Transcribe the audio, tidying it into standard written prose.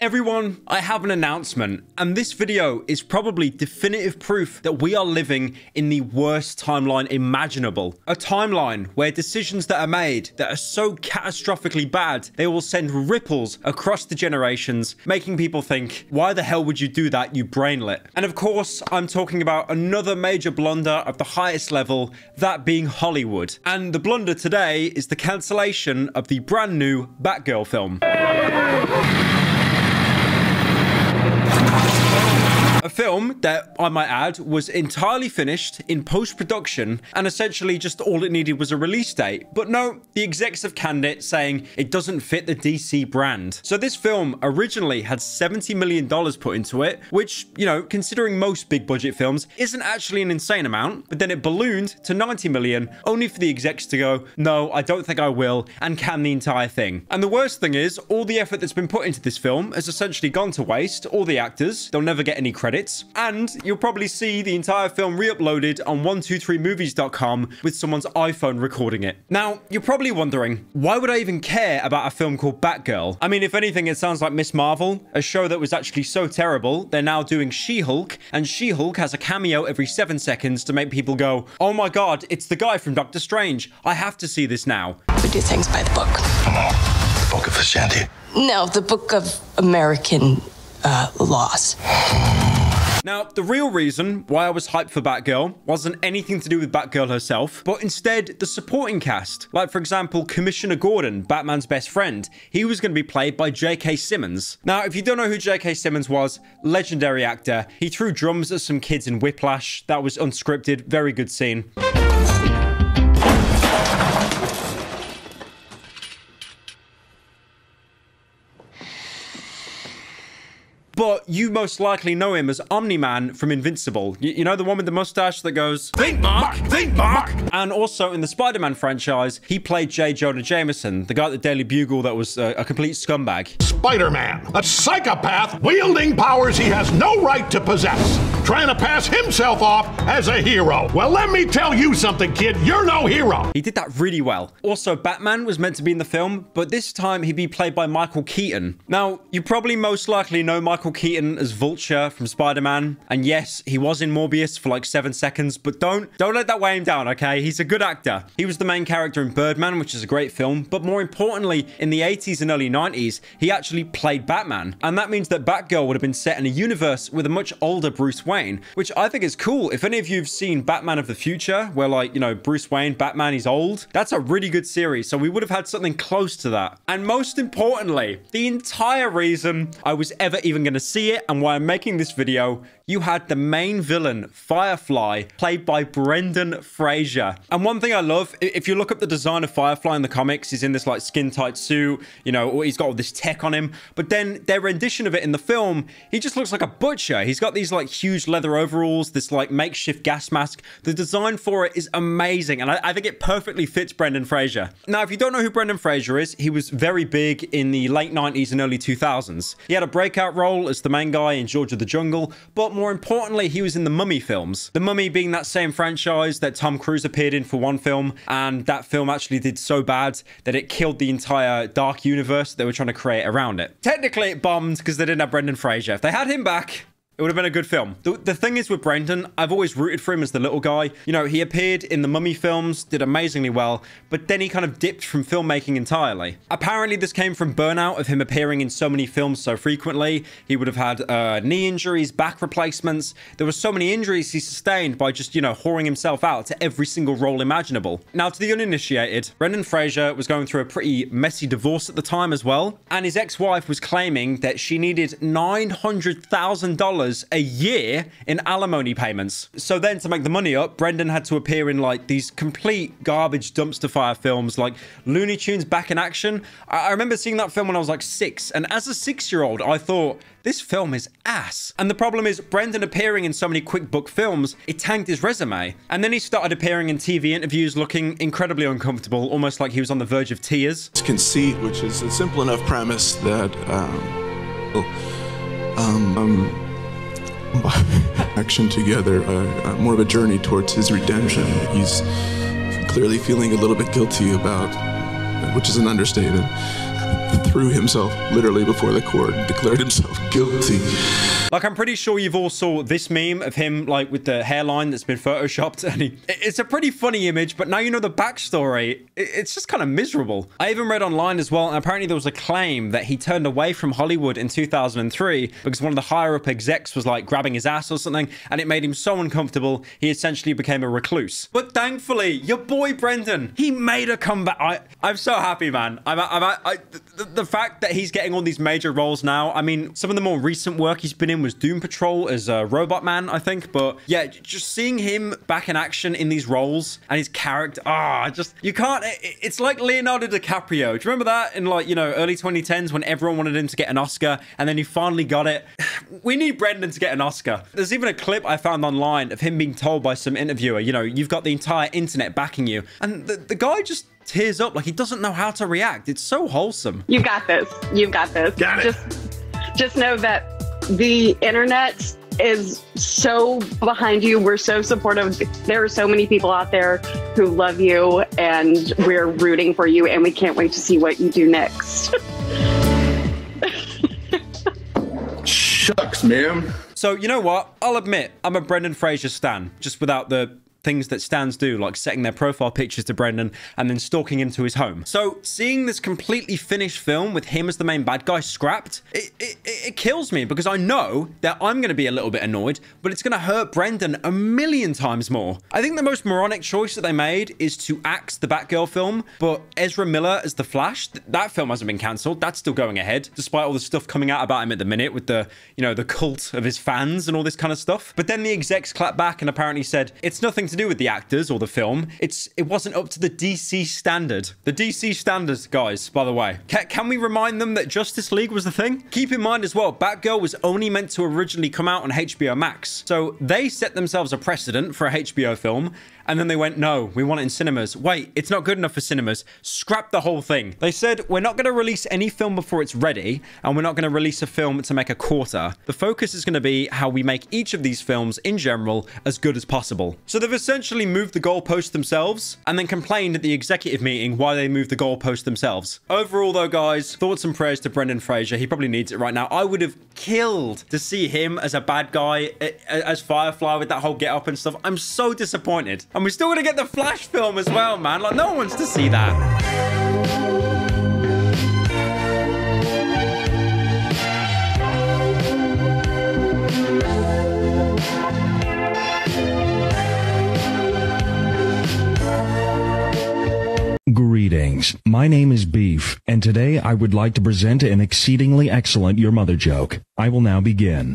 Everyone, I have an announcement, and this video is probably definitive proof that we are living in the worst timeline imaginable. A timeline where decisions that are made that are so catastrophically bad, they will send ripples across the generations, making people think, why the hell would you do that, you brainlet? And of course, I'm talking about another major blunder of the highest level, that being Hollywood. And the blunder today is the cancellation of the brand new Batgirl film. A film that, I might add, was entirely finished in post-production and essentially just all it needed was a release date. But no, the execs have canned it, saying it doesn't fit the DC brand. So this film originally had $70 million put into it, which, you know, considering most big budget films, isn't actually an insane amount. But then it ballooned to 90 million, only for the execs to go, no, I don't think I will, and can the entire thing. And the worst thing is, all the effort that's been put into this film has essentially gone to waste. All the actors, they'll never get any credit. And you'll probably see the entire film re-uploaded on 123movies.com with someone's iPhone recording it. Now, you're probably wondering, why would I even care about a film called Batgirl? I mean, if anything, it sounds like Miss Marvel, a show that was actually so terrible, they're now doing She-Hulk, and She-Hulk has a cameo every 7 seconds to make people go, oh my god, it's the guy from Doctor Strange. I have to see this now. We do things by the book. The book of Ashanti? No, the book of American laws. Now, the real reason why I was hyped for Batgirl wasn't anything to do with Batgirl herself, but instead the supporting cast. Like, for example, Commissioner Gordon, Batman's best friend. He was going to be played by J.K. Simmons. Now, if you don't know who J.K. Simmons was, legendary actor. He threw drums at some kids in Whiplash. That was unscripted. Very good scene. But you most likely know him as Omni-Man from Invincible. You know, the one with the mustache that goes, think Mark, think Mark. And also in the Spider-Man franchise, he played J. Jonah Jameson, the guy at the Daily Bugle that was a complete scumbag. Spider-Man, a psychopath wielding powers he has no right to possess, trying to pass himself off as a hero. Well, let me tell you something, kid, you're no hero. He did that really well. Also, Batman was meant to be in the film, but this time he'd be played by Michael Keaton. Now, you probably most likely know Michael Keaton as Vulture from Spider-Man, and yes, he was in Morbius for like 7 seconds, but don't let that weigh him down, okay? He's a good actor. He was the main character in Birdman, which is a great film, but more importantly, in the 80s and early 90s, he actually played Batman, and that means that Batgirl would have been set in a universe with a much older Bruce Wayne, which I think is cool. If any of you have seen Batman of the Future, where, like, you know, Bruce Wayne, Batman, he's old, that's a really good series, so we would have had something close to that. And most importantly, the entire reason I was ever even going to see it and why I'm making this video, you had the main villain, Firefly, played by Brendan Fraser. And one thing I love, if you look up the design of Firefly in the comics, he's in this like skin-tight suit, you know, he's got all this tech on him, but then their rendition of it in the film, he just looks like a butcher. He's got these like huge leather overalls, this like makeshift gas mask. The design for it is amazing, and I think it perfectly fits Brendan Fraser. Now, if you don't know who Brendan Fraser is, he was very big in the late 90s and early 2000s. He had a breakout role as the main guy in George of the Jungle, but more importantly, he was in the Mummy films. The Mummy being that same franchise that Tom Cruise appeared in for one film, and that film actually did so bad that it killed the entire dark universe they were trying to create around it. Technically, it bombed because they didn't have Brendan Fraser. If they had him back, it would have been a good film. The thing is with Brendan, I've always rooted for him as the little guy. You know, he appeared in the Mummy films, did amazingly well, but then he kind of dipped from filmmaking entirely. Apparently, this came from burnout of him appearing in so many films so frequently. He would have had knee injuries, back replacements. There were so many injuries he sustained by just, you know, whoring himself out to every single role imaginable. Now, to the uninitiated, Brendan Fraser was going through a pretty messy divorce at the time as well, and his ex-wife was claiming that she needed $900,000 a year in alimony payments. So then, to make the money up, Brendan had to appear in like these complete garbage dumpster fire films like Looney Tunes Back in Action. I remember seeing that film when I was like 6, and as a 6-year-old, I thought, this film is ass. And the problem is, Brendan appearing in so many quick book films, it tanked his resume. And then he started appearing in TV interviews looking incredibly uncomfortable, almost like he was on the verge of tears. Conceit, which is a simple enough premise that action together, more of a journey towards his redemption. He's clearly feeling a little bit guilty about, which is an understatement, the threw himself literally before the court and declared himself guilty. Like, I'm pretty sure you've all saw this meme of him, like, with the hairline that's been photoshopped, and it's a pretty funny image, but now you know the backstory. It's just kind of miserable. I even read online as well, and apparently there was a claim that he turned away from Hollywood in 2003 because one of the higher-up execs was, like, grabbing his ass or something, and it made him so uncomfortable, he essentially became a recluse. But thankfully, your boy Brendan, he made a comeback. I'm so happy, man. The fact that he's getting all these major roles now, I mean, some of the more recent work he's been in was Doom Patrol as a Robot Man, I think. But yeah, just seeing him back in action in these roles and his character, you can't, it's like Leonardo DiCaprio. Do you remember that in, like, you know, early 2010s when everyone wanted him to get an Oscar and then he finally got it? We need Brendan to get an Oscar. There's even a clip I found online of him being told by some interviewer, you know, you've got the entire internet backing you. And the guy just tears up like he doesn't know how to react. It's so wholesome. You got this. You've got this. Got it. Just know that the internet is so behind you. We're so supportive. There are so many people out there who love you, and we're rooting for you, and we can't wait to see what you do next. Shucks, man. So, you know what? I'll admit, I'm a Brendan Fraser stan, just without the things that stans do, like setting their profile pictures to Brendan and then stalking him to his home. So seeing this completely finished film with him as the main bad guy scrapped, it kills me because I know that I'm going to be a little bit annoyed, but it's going to hurt Brendan a million times more. I think the most moronic choice that they made is to axe the Batgirl film, but Ezra Miller as the Flash, that film hasn't been cancelled. That's still going ahead, despite all the stuff coming out about him at the minute with the, you know, the cult of his fans and all this kind of stuff. But then the execs clapped back and apparently said, it's nothing to do with the actors or the film. It wasn't up to the DC standard. The DC standards, guys, by the way. Can we remind them that Justice League was the thing? Keep in mind as well, Batgirl was only meant to originally come out on HBO Max. So they set themselves a precedent for a HBO film. And then they went, no, we want it in cinemas. Wait, it's not good enough for cinemas. Scrap the whole thing. They said, we're not going to release any film before it's ready, and we're not going to release a film to make a quarter. The focus is going to be how we make each of these films, in general, as good as possible. So they've essentially moved the goalpost themselves, and then complained at the executive meeting why they moved the goalpost themselves. Overall, though, guys, thoughts and prayers to Brendan Fraser. He probably needs it right now. I would have killed to see him as a bad guy, as Firefly with that whole get-up and stuff. I'm so disappointed. And we're still going to get the Flash film as well, man. Like, no one wants to see that. Greetings. My name is Beef, and today I would like to present an exceedingly excellent Your Mother joke. I will now begin.